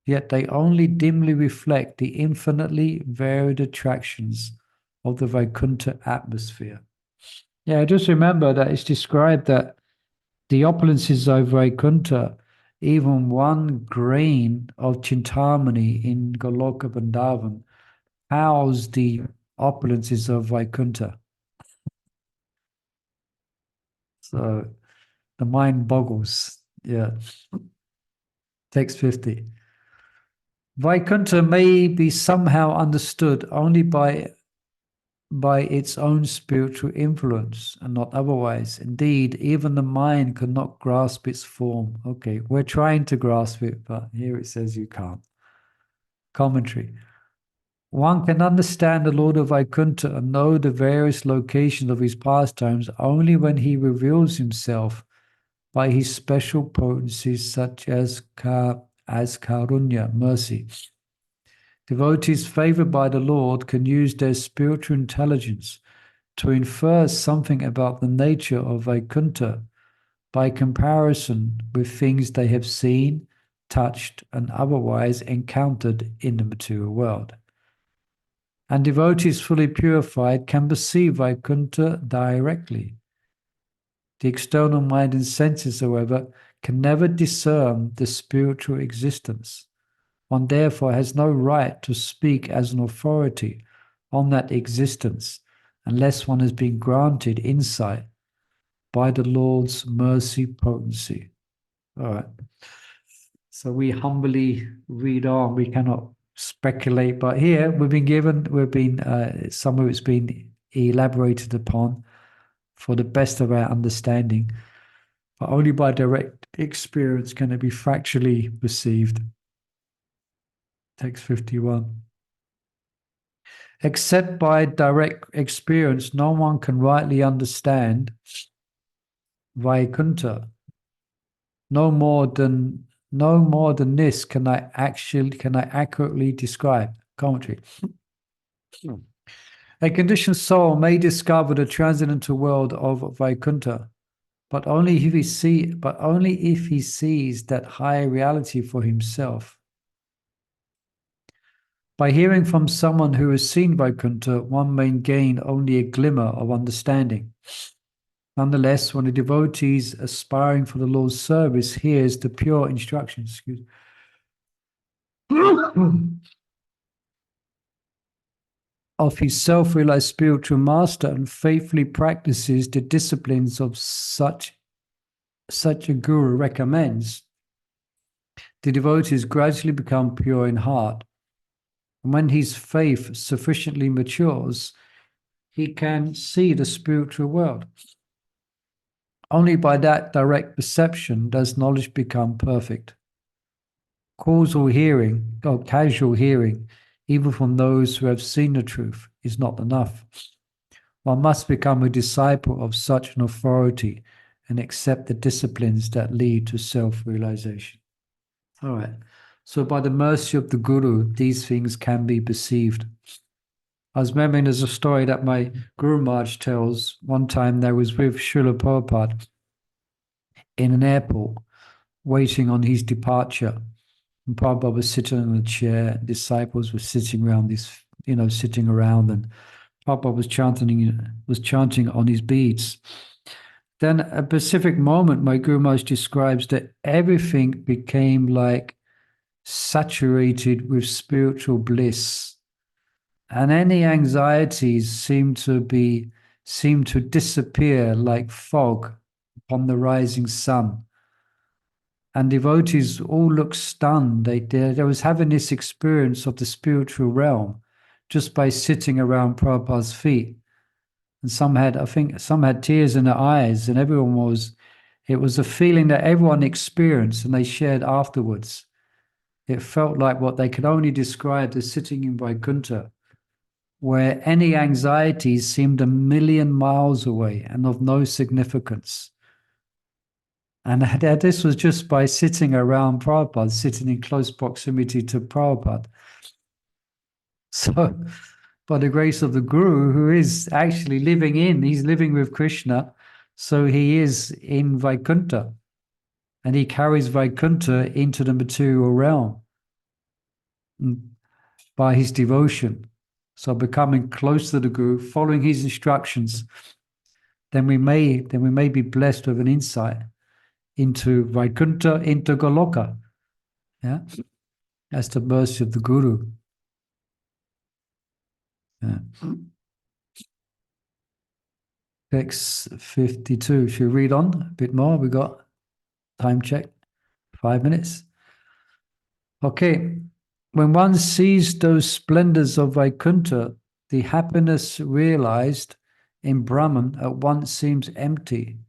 Yet they only dimly reflect the infinitely varied attractions of the Vaikuntha atmosphere. Yeah, I just remember that it's described that the opulences of Vaikuntha, even 1 grain of Chintamani in Goloka Vrindavan, house the opulences of Vaikuntha. So the mind boggles. Yeah. Text 50. Vaikuntha may be somehow understood only by its own spiritual influence and not otherwise. Indeed, even the mind cannot grasp its form. Okay, we're trying to grasp it, but here it says you can't. Commentary. One can understand the Lord of Vaikuntha and know the various locations of his pastimes only when he reveals himself by his special potencies such as Karunya, mercy. Devotees favored by the Lord can use their spiritual intelligence to infer something about the nature of Vaikuntha by comparison with things they have seen, touched, and otherwise encountered in the material world. And devotees fully purified can perceive Vaikuntha directly. The external mind and senses, however, can never discern the spiritual existence. One therefore has no right to speak as an authority on that existence unless one has been granted insight by the Lord's mercy potency. All right. So we humbly read on. We cannot speculate, but here some of it's been elaborated upon for the best of our understanding, but only by direct experience can it be factually perceived. Text 51. Except by direct experience, no one can rightly understand Vaikuntha. No more than this can I accurately describe. Commentary. A conditioned soul may discover the transcendental world of Vaikuntha, but only if he sees that higher reality for himself. By hearing from someone who has seen Vaikuntha, one may gain only a glimmer of understanding. Nonetheless, when a devotee aspiring for the Lord's service hears the pure instructions, of his self-realized spiritual master and faithfully practices the disciplines of such a guru recommends, the devotees gradually become pure in heart. And when his faith sufficiently matures, he can see the spiritual world. Only by that direct perception does knowledge become perfect. Casual hearing, even from those who have seen the truth, is not enough. One must become a disciple of such an authority and accept the disciplines that lead to self-realization. All right. So by the mercy of the Guru, these things can be perceived. I was remembering there's a story that my Guru Maharaj tells. One time they was with Srila Prabhupada in an airport, waiting on his departure. And Prabhupada was sitting in a chair, disciples were sitting around and Prabhupada was chanting on his beads. Then at a specific moment, my Guru Maharaj describes that everything became like saturated with spiritual bliss, and any anxieties seemed to disappear like fog upon the rising sun. And devotees all looked stunned. They was having this experience of the spiritual realm just by sitting around Prabhupada's feet. And some had tears in their eyes, and it was a feeling that everyone experienced and they shared afterwards. It felt like what they could only describe as sitting in Vaikuntha, where any anxieties seemed 1,000,000 miles away and of no significance. And this was just by sitting around Prabhupada, sitting in close proximity to Prabhupada. So, by the grace of the Guru, who is actually he's living with Krishna, so he is in Vaikuntha, and he carries Vaikuntha into the material realm by his devotion. So, becoming close to the Guru, following his instructions, then we may be blessed with an insight into Vaikuntha, into Goloka. Yeah, that's the mercy of the Guru. Yeah. Text 52. Should we read on a bit more? We got time check, 5 minutes. Okay. When one sees those splendors of Vaikuntha, the happiness realized in Brahman at once seems empty,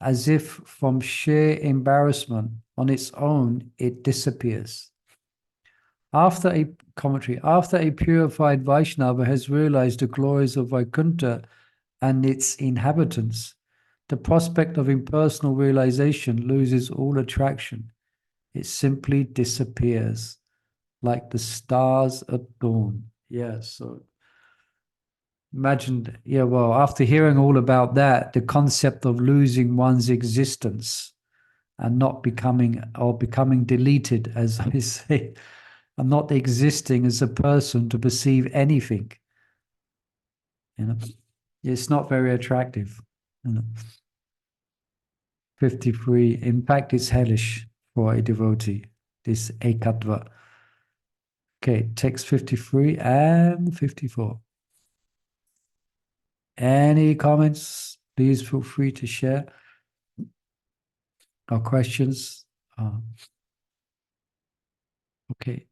as if from sheer embarrassment on its own it disappears. After a purified Vaishnava has realized the glories of Vaikuntha and its inhabitants, the prospect of impersonal realization loses all attraction. It simply disappears, like the stars at dawn. Yeah, so imagine, after hearing all about that, the concept of losing one's existence and not becoming deleted, as I say, and not existing as a person to perceive anything. It's not very attractive. 53. In fact, it's hellish for a devotee, this ekatva. Okay, text 53 and 54. Any comments? Please feel free to share. Or questions? Okay.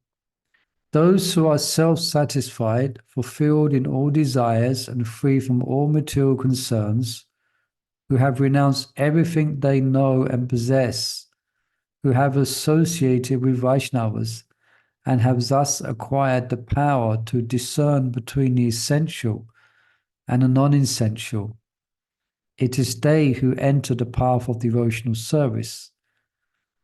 Those who are self-satisfied, fulfilled in all desires, and free from all material concerns, who have renounced everything they know and possess, who have associated with Vaisnavas, and have thus acquired the power to discern between the essential and the non-essential. It is they who enter the path of devotional service.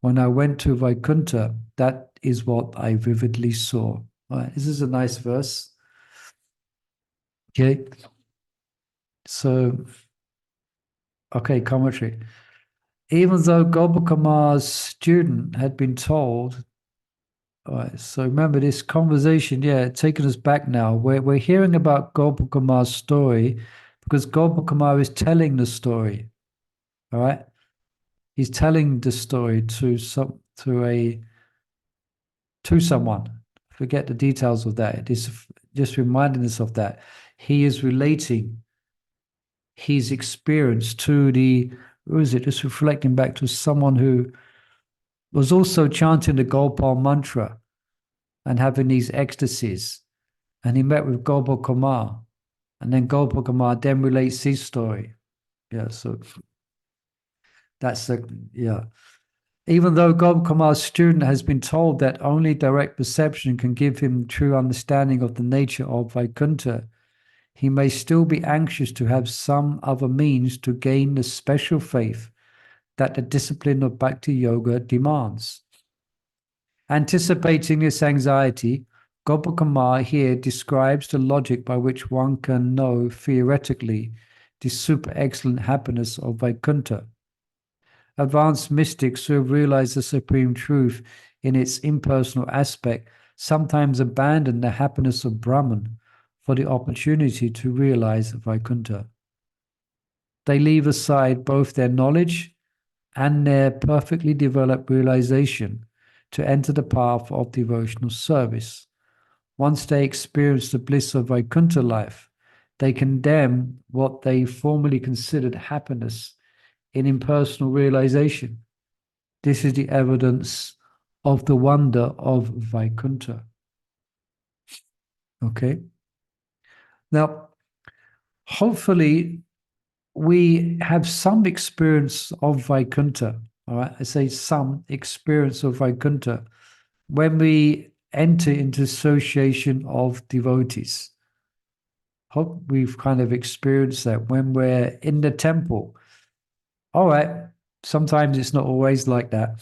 When I went to Vaikuntha, that is what I vividly saw. All right, this is a nice verse. Okay. So, okay, commentary. Even though Gopalkumar's student had been told, all right, so remember this conversation, taking us back now. We're hearing about Gopalkumar's story because Gopalkumar is telling the story. All right. He's telling the story to someone. Forget the details of that. It is just reminding us of that. He is relating his experience to just reflecting back to someone who was also chanting the Gopal mantra and having these ecstasies. And he met with Gopal Kumar. And then Gopal Kumar then relates his story. Yeah, so that's Even though Gopal Kumar's student has been told that only direct perception can give him true understanding of the nature of Vaikuntha, he may still be anxious to have some other means to gain the special faith that the discipline of Bhakti Yoga demands. Anticipating this anxiety, Gopal Kumar here describes the logic by which one can know theoretically the super excellent happiness of Vaikuntha. Advanced mystics who have realized the supreme truth in its impersonal aspect sometimes abandon the happiness of Brahman for the opportunity to realize Vaikuntha. They leave aside both their knowledge and their perfectly developed realization to enter the path of devotional service. Once they experience the bliss of Vaikuntha life, they condemn what they formerly considered happiness in impersonal realization. This is the evidence of the wonder of Vaikuntha. Okay? Now, hopefully, we have some experience of Vaikuntha. All right, I say some experience of Vaikuntha when we enter into association of devotees. Hope we've kind of experienced that when we're in the temple. All right, sometimes it's not always like that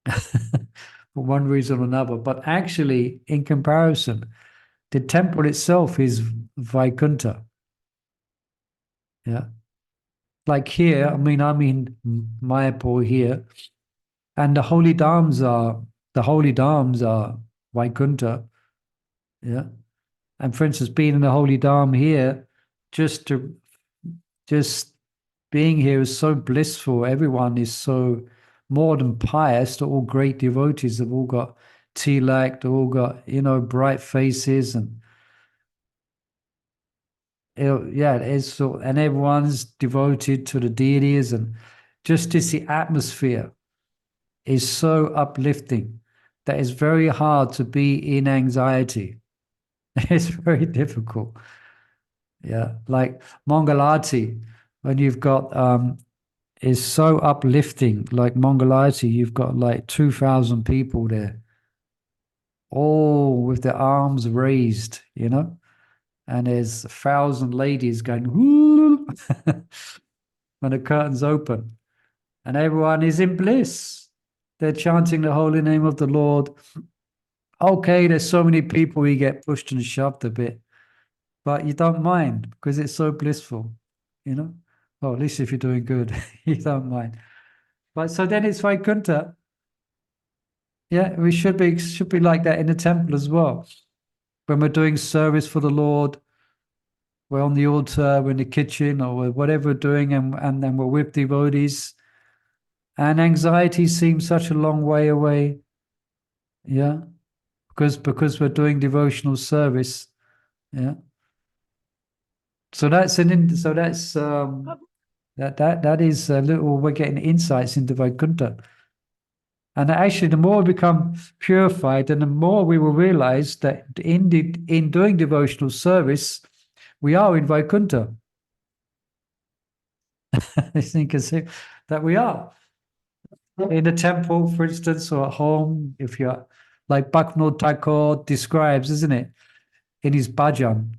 for one reason or another, but actually, in comparison, the temple itself is Vaikuntha. Yeah. Like here, I'm in Mayapur here, and the holy dhams are Vaikuntha. Yeah. And for instance, being in the holy dham here, just being here is so blissful. Everyone is so more than pious. They're all great devotees. They've all got tilak, they've all got, bright faces, and it's so, and everyone's devoted to the deities, and just the atmosphere is so uplifting that it's very hard to be in anxiety. It's very difficult. Yeah, like Mangalarti, when you've got is so uplifting. Like Mangalarti, you've got like 2,000 people there, all with their arms raised, and there's 1,000 ladies going whoo when the curtains open, and everyone is in bliss. They're chanting the holy name of the Lord. Okay, there's so many people, you get pushed and shoved a bit, but you don't mind because it's so blissful, Well, at least if you're doing good, you don't mind. But so then it's Vaikuntha. Yeah, we should be like that in the temple as well. When we're doing service for the Lord, we're on the altar, we're in the kitchen, or whatever we're doing, and then we're with devotees. And anxiety seems such a long way away. Yeah. Because we're doing devotional service. Yeah. So that's that is a little, we're getting insights into Vaikuntha. And actually, the more we become purified, and the more we will realize that in doing devotional service, we are in Vaikuntha. I think that we are. In a temple, for instance, or at home, if you're like Bhaktivinoda Thakur describes, isn't it? In his bhajan,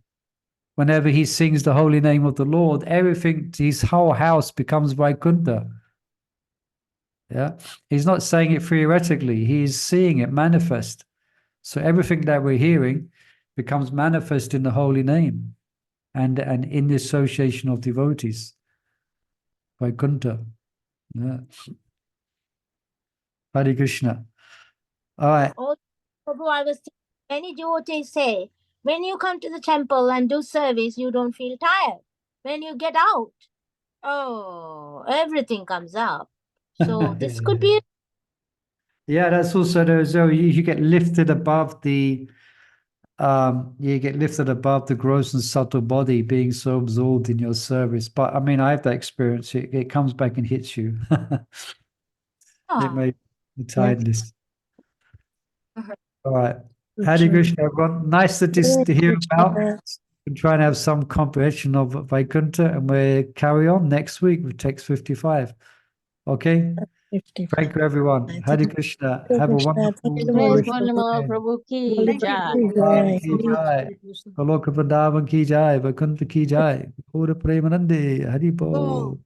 whenever he sings the holy name of the Lord, everything, his whole house becomes Vaikuntha. Yeah, he's not saying it theoretically, he's seeing it manifest. So everything that we're hearing becomes manifest in the holy name and in the association of devotees. Vaikuntha. Yeah. Hare Krishna. All right. Also, Prabhu, I was thinking, many devotees say, when you come to the temple and do service, you don't feel tired. When you get out, oh, everything comes up. So this could be. Yeah, that's also you get lifted above the gross and subtle body, being so absorbed in your service. But I mean, I have that experience. It comes back and hits you. It may be tiredness. All right. Hare Krishna, everyone. Nice to hear about and try and have some comprehension of Vaikuntha, and we'll carry on next week with text 55. Okay? Thank you, everyone. Hare Krishna. Have a wonderful Praise week. Purnima Prabhu ki Thank you. jai. Vrindavan ki jai. Goloka Vrindavan ki jai. Vaikuntha ki jai. Pura Premanande. Hari Bol.